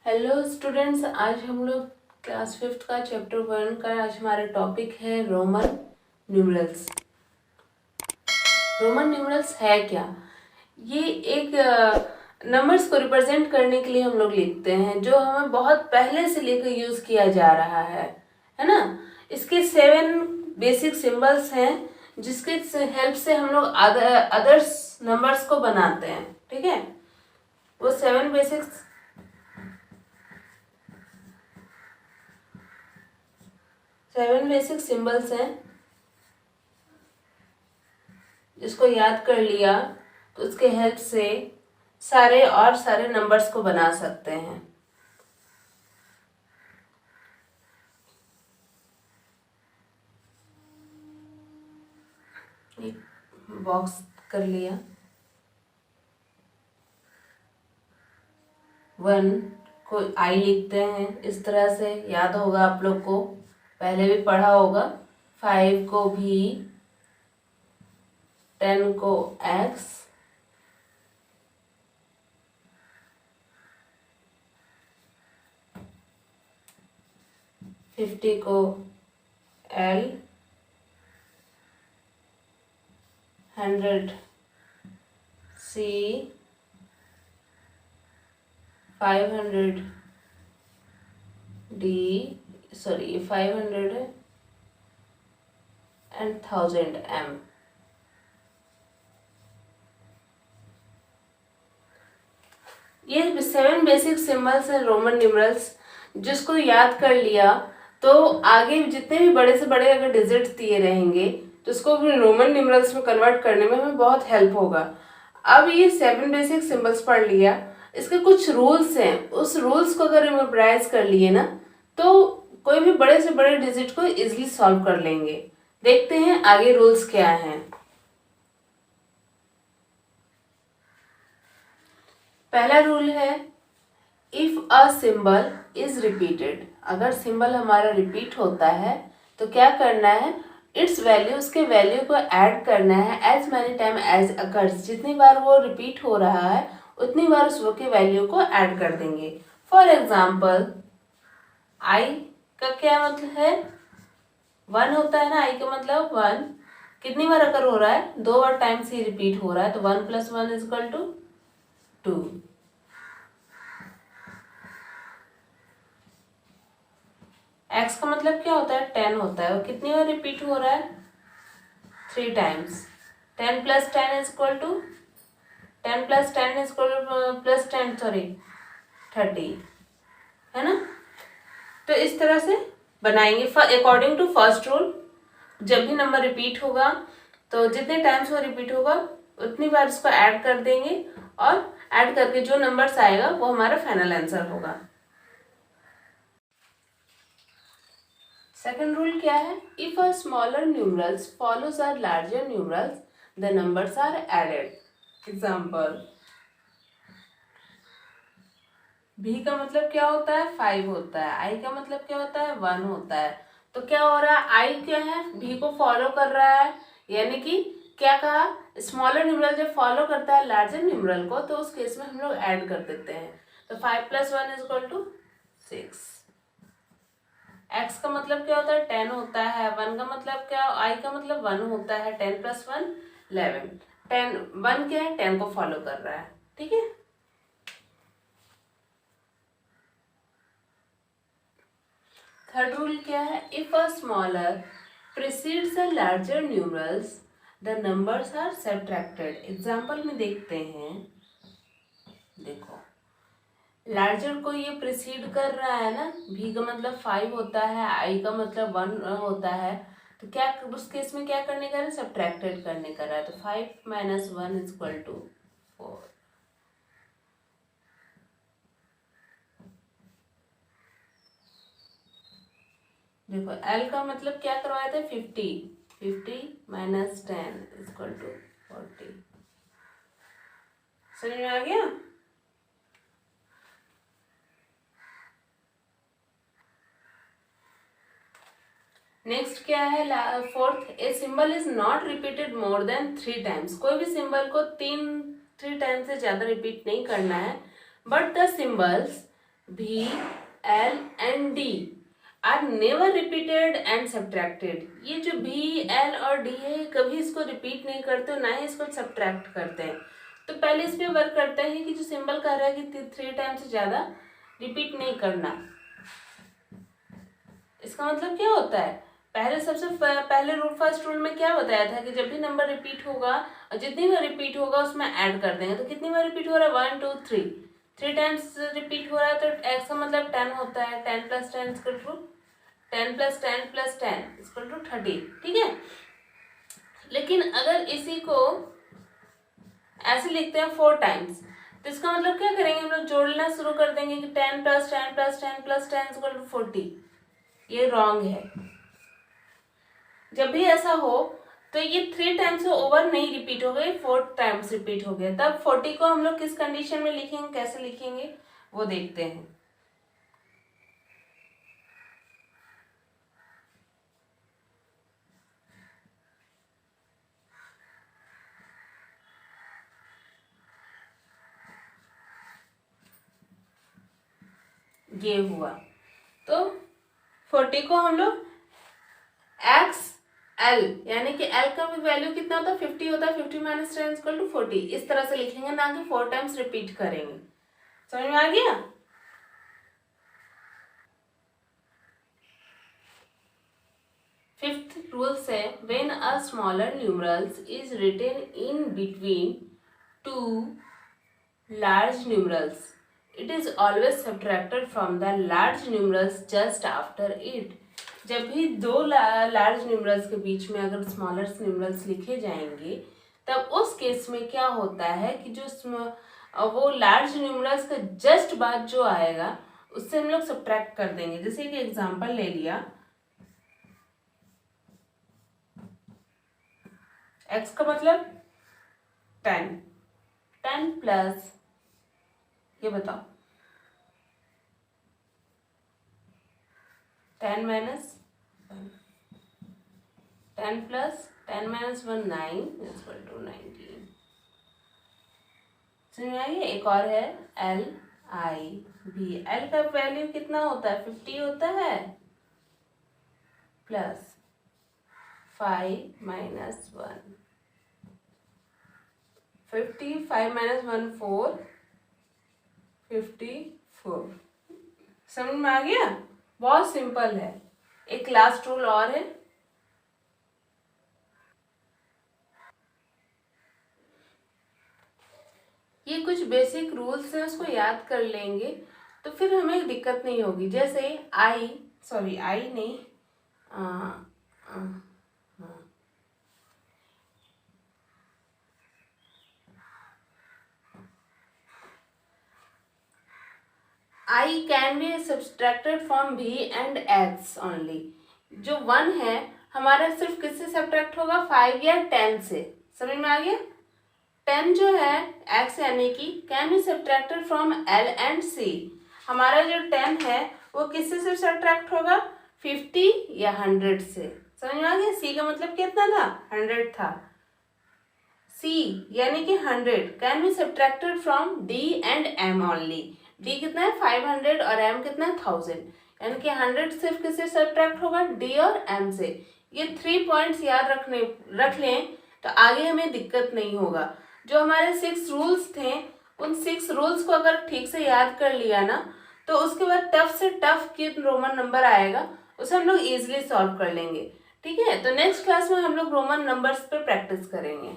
Hello students, आज हम लोग क्लास 5th का चैप्टर 1 का आज हमारा टॉपिक है रोमन न्यूमरल्स। रोमन न्यूमरल्स है क्या? ये एक नंबर्स को रिप्रेजेंट करने के लिए हम लोग लिखते हैं, जो हमें बहुत पहले से लेकर यूज किया जा रहा है ना। इसके 7 बेसिक सिंबल्स हैं, जिसके हेल्प से हम लोग अदर्स नंबर्स को बनाते हैं। ठीक है, वो 7 बेसिक सिंबल्स हैं, जिसको याद कर लिया तो उसके हेल्प से सारे नंबर्स को बना सकते हैं। एक बॉक्स कर लिया। 1 को आई लिखते हैं, इस तरह से याद होगा आप लोग को, पहले भी पढ़ा होगा। 5 को भी, 10 को एक्स, 50 को L, 100 C, 500 D, 500 and 1000 M. ये 7 बेसिक सिंबल्स हैं रोमन न्यूमरल्स, जिसको याद कर लिया तो आगे जितने भी बड़े से बड़े अगर डिजिट्स दिए रहेंगे तो उसको भी रोमन न्यूमरल्स में कन्वर्ट करने में हमें बहुत हेल्प होगा। अब ये 7 बेसिक सिंबल्स पढ़ लिया, इसके कुछ रूल्स हैं, उस रूल्स को अगर मेमोराइज कर लिए ना तो कोई भी बड़े से बड़े डिजिट को इजिली सॉल्व कर लेंगे। देखते हैं आगे रूल्स क्या हैं। पहला रूल है, if a symbol is repeated. अगर सिंबल हमारा रिपीट होता है तो क्या करना है, इट्स वैल्यू, उसके वैल्यू को ऐड करना है as many time as occurs. जितनी बार वो रिपीट हो रहा है उतनी बार उस के वैल्यू को ऐड कर देंगे। फॉर एग्जाम्पल, आई का क्या मतलब है, 1 होता है ना। आई का मतलब 1 कितनी बार अकर हो रहा है, 2 बार टाइम्स ही रिपीट हो रहा है, तो 1 + 1 = 2। एक्स का मतलब क्या होता है, 10 होता है, और कितनी बार रिपीट हो रहा है, 3 टाइम्स। 10 + 10 = 10 + 10 + 10 30, है ना। तो इस तरह से बनाएंगे अकॉर्डिंग टू फर्स्ट रूल। जब भी नंबर रिपीट होगा तो जितने टाइम्स वो रिपीट होगा उतनी बार इसको ऐड कर देंगे, और ऐड करके जो नंबर्स आएगा वो हमारा फाइनल आंसर होगा। सेकंड रूल क्या है, if a smaller numerals follows a larger numerals the numbers are added. Example, भी का मतलब क्या होता है, 5 होता है। आई का मतलब क्या होता है, 1 होता है। तो क्या हो रहा है, आई क्या है, भी को फॉलो कर रहा है, यानी कि क्या कहा, स्मॉलर न्यूमरल जब फॉलो करता है लार्जर न्यूमरल को तो उस केस में हम लोग ऐड कर देते हैं। तो 5 + 1 = 6। एक्स का मतलब क्या होता है, 10 होता है। 1 का मतलब क्या, आई का मतलब 1 होता है। 10 + 1 11। 10 1 क्या है, 10 को फॉलो कर रहा है। ठीक है। थर्ड रूल क्या है, if a smaller precedes a larger numerals the numbers are subtracted. Example में देखते हैं, देखो लार्जर को ये प्रीसीड कर रहा है ना, भी का मतलब 5 होता है, आई का मतलब 1 होता है। तो क्या उस केस में क्या करने का है, सब्ट्रैक्टेड करने का है। तो 5 - 1 = 4। देखो एल का मतलब क्या करवाए थे, 50। 50 - 10 = 40। समझ में आ गया। नेक्स्ट क्या है, fourth, a symbol is not repeated more than 3 times. कोई भी सिंबल को 3 टाइम्स से ज्यादा रिपीट नहीं करना है, but the symbols V, L and D are never repeated and subtracted. ये जो V, L और D है कभी इसको रिपीट नहीं करते, ना ही इसको सब्ट्रैक्ट करते हैं। तो पहले इस पे वर्क करते हैं कि जो सिंबल कह रहा है कि 3 टाइम से ज्यादा रिपीट नहीं करना। इसका मतलब क्या होता है, पहले सबसे पहले रूल फर्स्ट रूल में क्या बताया था कि जब भी नंबर रिपीट होगा और जितनी बार रिपीट होगा उसमें ऐड कर देंगे। तो कितनी बार रिपीट हो रहा है, 1 2 3, 3 टाइम्स रिपीट हो रहा है तो एक्स का मतलब 10 होता है। 10 + 10 इक्वल टू 10 + 10 + 10 इक्वल टू 30, ठीक है। लेकिन अगर इसी को ऐसे लिखते हैं 4 टाइम्स, तो इसका मतलब क्या करेंगे, हम लोग जोड़ना शुरू कर देंगे कि 10 + 10 + 10 + 10 इक्वल टू 40। ये रॉन्ग है। जब भी ऐसा हो तो ये 3 टाइम्स से ओवर नहीं रिपीट हो गए, 4 टाइम्स रिपीट हो गए। तब 40 को हम लोग किस कंडीशन में लिखेंगे, कैसे लिखेंगे वो देखते हैं। ये हुआ तो 40 को हम लोग एक्स एल यानी कि एल का भी वैल्यू कितना होता है, 50 होता है। 50 - 10 इक्वल टू 40 इस तरह से लिखेंगे, ना कि 4 टाइम्स रिपीट करेंगे। समझ में आ गया। फिफ्थ रूल से when a smaller numerals is written in between two large numerals, it is always subtracted from the large numerals just after it। जब भी दो लार्ज न्यूमरल्स के बीच में अगर स्मॉलर न्यूमरल्स लिखे जाएंगे तब उस केस में क्या होता है कि जो वो लार्ज न्यूमरल्स का जस्ट बाद जो आएगा उससे हम लोग सब्ट्रैक्ट कर देंगे। जैसे एक एग्जांपल ले लिया, x का मतलब 10, 10 प्लस ये बताओ 10 minus 10 plus 10 minus 1 9 equal to 19। समझ में आई। एक और है एल आई बी। एल का वैल्यू कितना होता है, 50 होता है, प्लस 5 माइनस 1 50, 5 माइनस 1 4 54। समझ में आ गया। बहुत सिंपल है। एक लास्ट रूल और है, ये कुछ बेसिक रूल्स हैं उसको याद कर लेंगे तो फिर हमें दिक्कत नहीं होगी। जैसे आई नहीं I can be subtracted from भी एंड एक्स ओनली। जो 1 है हमारा सिर्फ किससे सब्ट्रैक्ट होगा, 5 या 10 से। समझ में आ गया। 10 जो है x यानी कि can be subtracted from l and c। हमारा जो 10 है वो किससे से सब्ट्रैक्ट होगा, 50 या 100 से। समझ में आ गया। c का मतलब कितना था, 100 था। c यानी कि 100 can be subtracted from d and m only. d कितना है 500 और m कितना है 1000, यानी कि 100 सिर्फ किससे सब्ट्रैक्ट होगा, d और m से। ये 3 पॉइंट्स याद रख लें तो आगे हमें दिक्कत नहीं होगा। जो हमारे 6 रूल्स थे उन 6 रूल्स को अगर ठीक से याद कर लिया ना तो उसके बाद टफ से टफ किन रोमन नंबर आएगा उसे हम लोग इजीली सॉल्व कर लेंगे। ठीक है, तो नेक्स्ट क्लास में हम लोग रोमन नंबर्स पे प्रैक्टिस करेंगे।